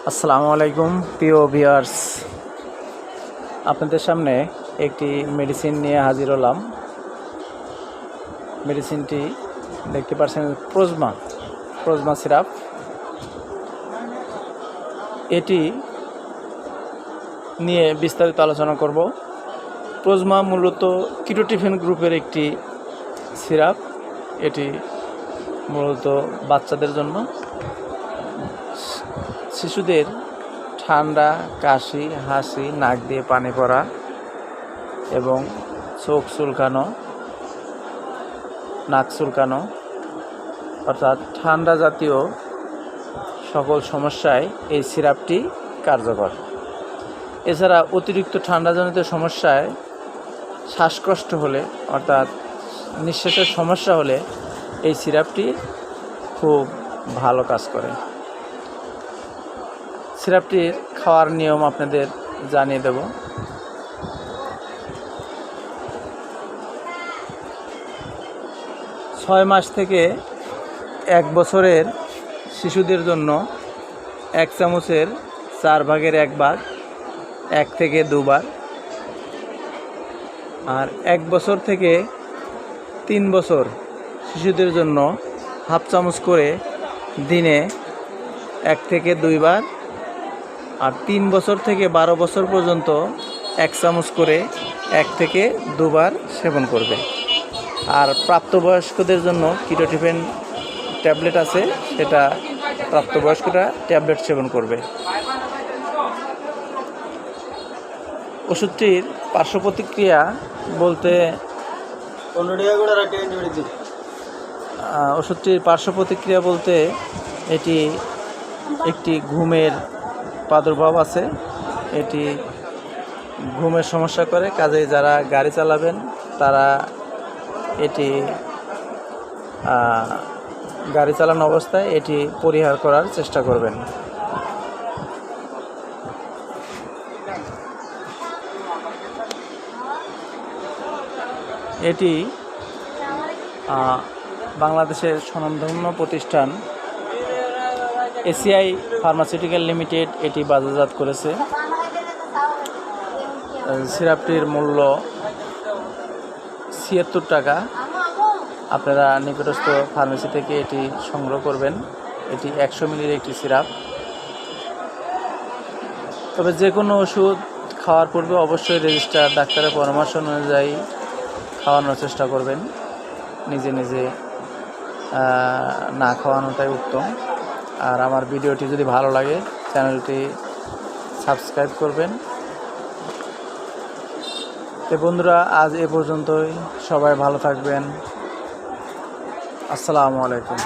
আসসালামু আলাইকুম প্রিয় ভিউয়ার্স, আপনাদের সামনে একটি মেডিসিন নিয়ে হাজির হলাম। মেডিসিনটি দেখতে পাচ্ছেন প্রোজমা সিরাপ। এটি নিয়ে বিস্তারিত আলোচনা করব। প্রোজমা মূলত কিটোটিফেন গ্রুপের একটি সিরাপ। এটি মূলত বাচ্চাদের জন্য। শিশুদের ঠান্ডা, কাশি, হাসি, নাক দিয়ে পানি পড়া এবং চোখ চুলকানো, নাক চুলকানো অর্থাৎ ঠান্ডা জাতীয় সকল সমস্যায় এই সিরাপটি কার্যকর। এছাড়া অতিরিক্ত ঠান্ডাজনিত সমস্যায়, শ্বাসকষ্ট হলে অর্থাৎ নিঃশ্বাসের সমস্যা হলে এই সিরাপটি খুব ভালো কাজ করে। সিরাপটির খাওয়ার নিয়ম আপনাদের জানিয়ে দেব। 6 মাস থেকে 1 বছরের শিশুদের জন্য 1 চামচের 4 ভাগের 1 ভাগ 1 থেকে 2 বার, আর 1 বছর থেকে 3 বছর শিশুদের জন্য হাফ চামচ করে দিনে 1 থেকে 2 বার, আর 3 বছর থেকে 12 বছর পর্যন্ত 1 চামচ করে 1 থেকে 2 বার সেবন করবে। আর প্রাপ্তবয়স্কদের জন্য কিটোটিফেন ট্যাবলেট আছে, সেটা প্রাপ্তবয়স্করা ট্যাবলেট সেবন করবে। ওষুধটির পার্শ্ব প্রতিক্রিয়া বলতে এটি একটি ঘুমের প্রাদুর্ভাব আছে। এটি ঘুমের সমস্যা করে, কাজেই যারা গাড়ি চালাবেন তারা এটি গাড়ি চালানো অবস্থায় এটি পরিহার করার চেষ্টা করবেন। এটি বাংলাদেশের স্বনামধন্য প্রতিষ্ঠান এসিআই ফার্মাসিউটিক্যাল লিমিটেড এটি বাজারজাত করেছে। সিরাপটির মূল্য 76 টাকা। আপনারা নিকটস্থ ফার্মেসি থেকে এটি সংগ্রহ করবেন। এটি 100 মিলির একটি সিরাপ। তবে যে কোনো ওষুধ খাওয়ার পূর্বে অবশ্যই রেজিস্টার ডাক্তারের পরামর্শ অনুযায়ী খাওয়ানোর চেষ্টা করবেন। নিজে নিজে না খাওয়ানোটাই উত্তম। আর আমার ভিডিওটি যদি ভালো লাগে চ্যানেলটি সাবস্ক্রাইব করবেন। তো বন্ধুরা, আজ এ পর্যন্তই। সবাই ভালো থাকবেন। আসসালামু আলাইকুম।